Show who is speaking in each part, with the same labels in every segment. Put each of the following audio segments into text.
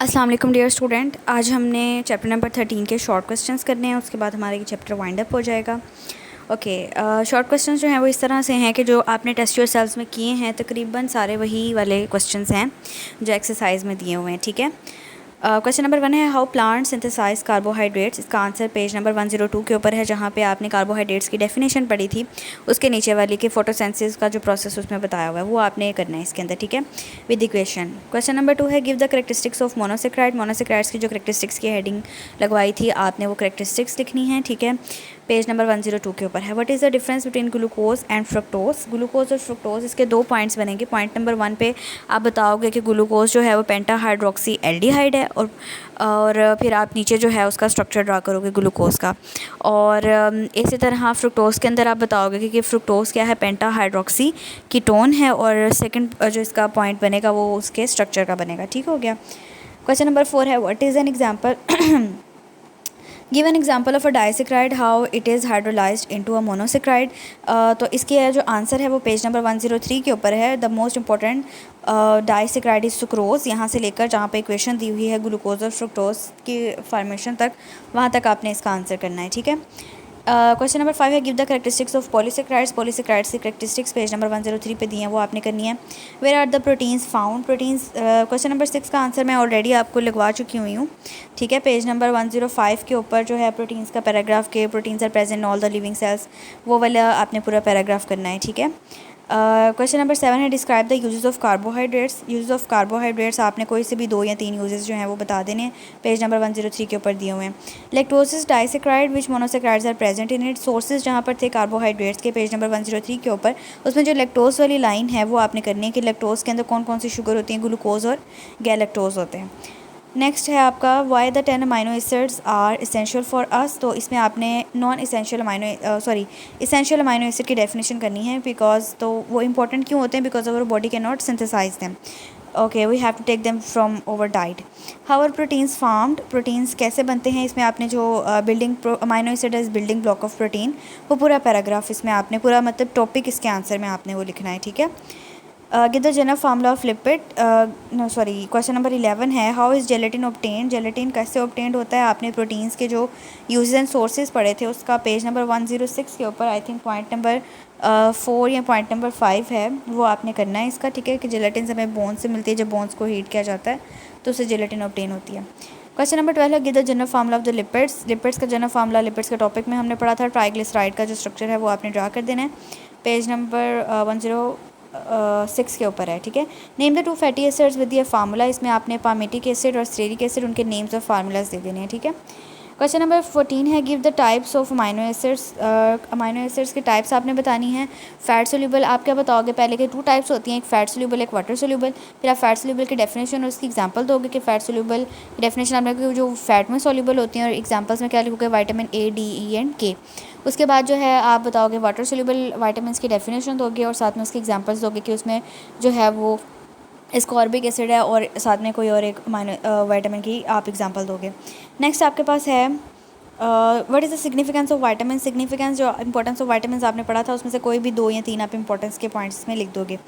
Speaker 1: अस्सलाम वालेकुम dear student. आज हमने चैप्टर नंबर 13 के शॉर्ट क्वेश्चंस करने हैं, उसके बाद हमारा ये चैप्टर वाइंड अप हो जाएगा। ओके, शॉर्ट क्वेश्चंस जो हैं वो इस तरह से हैं कि जो आपने टेस्ट योरसेल्व्स में किए हैं तकरीबन सारे वही वाले क्वेश्चंस हैं जो एक्सरसाइज में दिए हुए हैं। ठीक है, क्वेश्चन नंबर 1 है हाउ प्लांट सिंथेसाइज कार्बोहाइड्रेट्स। इसका आंसर पेज नंबर 102 के ऊपर है, जहाँ पे आपने कार्बोहाइड्रेट्स की डेफिनेशन पढ़ी थी। उसके नीचे वाली कि फोटोसिंथेसिस का जो प्रोसेस उसमें बताया हुआ है वो आपने करना है इसके अंदर। ठीक है, विद इक्वेशन। क्वेश्चन नंबर 2 है give the characteristics of monosaccharide. Monosaccharides की जो करेक्टरिस्टिक्स की हेडिंग लगवाई थी आपने वो करेक्टरिस्टिक्स लिखनी है। ठीक है, पेज नंबर 102 के ऊपर है। What is the difference between glucose and fructose. Glucose और फ्रुक्टोज, इसके 2 पॉइंट्स बनेंगे। पॉइंट नंबर 1 पे आप बताओगे कि ग्लूकोज जो है वो पेंटा हाइड्रोक्सी एल्डिहाइड है, और फिर आप नीचे जो है उसका स्ट्रक्चर ड्रा करोगे ग्लूकोज का। और इसी तरह फ्रुक्टोज के अंदर आप बताओगे कि फ्रुक्टोज क्या है, पेंटा हाइड्रोक्सी कीटोन है, और सेकंड जो इसका पॉइंट बनेगा वो उसके स्ट्रक्चर का बनेगा। ठीक हो गया। क्वेश्चन नंबर 4 है what is an example give an example of a disaccharide how it is hydrolysed into a monosaccharide. तो इसके जो आंसर है वो पेज नंबर 103 के ऊपर है। The most important disaccharide is sucrose, यहाँ से लेकर जहाँ पे इक्वेशन दी हुई है ग्लूकोज और फ्रुक्टोज की फॉर्मेशन तक, वहाँ तक आपने इसका आंसर करना है। ठीक है, क्वेश्चन नंबर 5 है give the characteristics of polysaccharides. Polysaccharides की करेक्टरिस्टिक्स पेज नंबर 103 पे दी हैं, वो आपने करनी है। Where are the proteins found. Proteins, question number 6 का आंसर मैं ऑलरेडी आपको लगवा चुकी हुई हूँ। ठीक है, पेज नंबर 105 के ऊपर जो है प्रोटीन्स का पैराग्राफ के proteins are present in all the living cells, वो वाला आपने पूरा पैराग्राफ करना है। ठीक है, क्वेश्चन नंबर 7 है describe the uses of carbohydrates. Uses of carbohydrates आपने कोई से भी 2 या 3 यूजेस जो हैं वो बता देने हैं, पेज नंबर 103 के ऊपर दिए हुए हैं। Lactose is disaccharide which monosaccharides are present in it. Sources जहाँ पर थे कार्बोहाइड्रेट्स के, पेज नंबर 103 के ऊपर, उसमें जो लैक्टोज वाली लाइन है वो आपने करनी है कि लैक्टोज के अंदर कौन कौन सी शुगर होती हैं, ग्लूकोज और गैलेक्टोज होते हैं। नेक्स्ट है आपका why the 10 amino acids are essential for us. तो इसमें आपने non essential essential amino acid की डेफिनेशन करनी है, बिकॉज तो वो इंपॉर्टेंट क्यों होते हैं, because our body can not synthesise them. Okay, we have to take them from over diet. How are proteins formed. Proteins कैसे बनते हैं, इसमें आपने जो building amino acid is building block of protein, वो पूरा पैराग्राफ इसमें आपने पूरा मतलब टॉपिक इसके आंसर में आपने वो लिखना है। ठीक है, give the general formula of lipid. Question number 11 है how is gelatin obtained. Gelatin कैसे ऑब्टेन्ड होता है, आपने प्रोटीन्स के जो यूजेस एंड सोर्सेज पढ़े थे उसका पेज नंबर 106 के ऊपर आई थिंक पॉइंट नंबर 4 या पॉइंट नंबर 5 है, वो आपने करना है इसका। ठीक है, कि जेलेटिन से हमें बोन्स से मिलती है, जब बोन्स को हीट किया जाता है तो उससे जेलेटिन ऑब्टेन होती है। क्वेश्चन नंबर 12 है give the general formula of the lipids. Lipids का जनरल फार्मूला लिपिड्स के टॉपिक में हमने पढ़ा था। ट्राइग्लिसराइड का जो स्ट्रक्चर है वो आपने ड्रा कर देना है, पेज नंबर 106 के ऊपर है। ठीक है, name the 2 fatty acids with the formula. इसमें आपने पामेटिक एसिड और स्टेरिक एसिड उनके नेम्स और फार्मूलाज दे देने हैं। ठीक है, क्वेश्चन नंबर 14 है give the types of amino acids. Amino acids की टाइप्स आपने बतानी है। फैट सोल्यूबल आप क्या बताओगे, पहले के 2 टाइप्स होती हैं, एक फैट सोल्यूबल एक वाटर सोल्यूबल। फिर आप फैट सोल्यूबल की डेफिनेशन और उसकी एग्जांपल दोगे कि फैट सोल्यूबल की डेफिनेशन आपने जो फैट में सोल्यूबल होती हैं, और एग्जांपल्स में क्या लिखोगे, vitamin A, D, E and K। उसके बाद जो है आप बताओगे वाटर सोल्यूबल वाइटामिन की डेफिनेशन दोगे और साथ में उसकी एग्जांपल्स दोगे कि उसमें जो है वो एस्कॉर्बिक एसिड है और साथ में कोई और एक विटामिन की आप एग्जांपल दोगे। नेक्स्ट आपके पास है what is the significance of vitamin. Significance जो इंपॉर्टेंस ऑफ वाइटामिन आपने पढ़ा था उसमें से कोई भी 2 या 3 आप इंपॉर्टेंस के पॉइंट्स में लिख दोगे।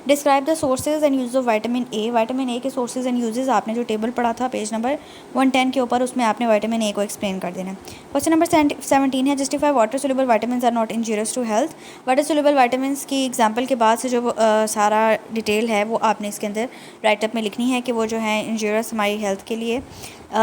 Speaker 1: Describe the sources and use of vitamin A. Vitamin A के सोर्सेज एंड यूजेस आपने जो टेबल पढ़ा था पेज नंबर 110 के ऊपर, उसमें आपने विटामिन ए को एक्सप्लेन कर देना है। क्वेश्चन नंबर 17 है justify water soluble vitamin are not injurious to health. Water soluble vitamin की एग्जाम्पल के बाद से जो सारा डिटेल है वो आपने इसके अंदर राइटअप में लिखनी है कि वो जो है इंजूरियस हमारी हेल्थ के लिए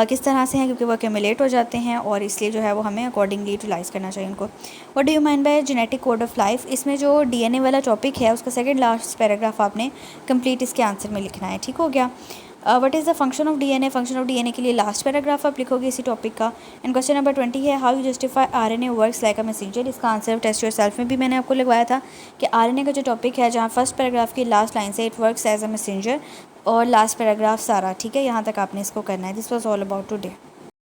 Speaker 1: किस तरह से हैं, क्योंकि वो एक्यूमुलेट हो जाते हैं और इसलिए जो है वो हमें अकॉर्डिंगली यूटिलाइज़ करना चाहिए उनको। What do you mine bye genetic code of life. इसमें जो DNA वाला टॉपिक है उसका सेकंड लास्ट पैराग्राफ आपने कंप्लीट इसके आंसर में लिखना है। ठीक हो गया। What is the function of DNA। Function of DNA के लिए लास्ट पैराग्राफ आप लिखोगे इसी टॉपिक का। एंड क्वेश्चन नंबर 20 है how you justify RNA works like a messenger. इसका आंसर टेस्ट योरसेल्फ में भी मैंने आपको लगवाया था कि RNA का जो टॉपिक है जहाँ फर्स्ट पैराग्राफ की लास्ट लाइन से it works as a messenger और लास्ट पैराग्राफ सारा। ठीक है, यहाँ तक आपने इसको करना है। This was all about today.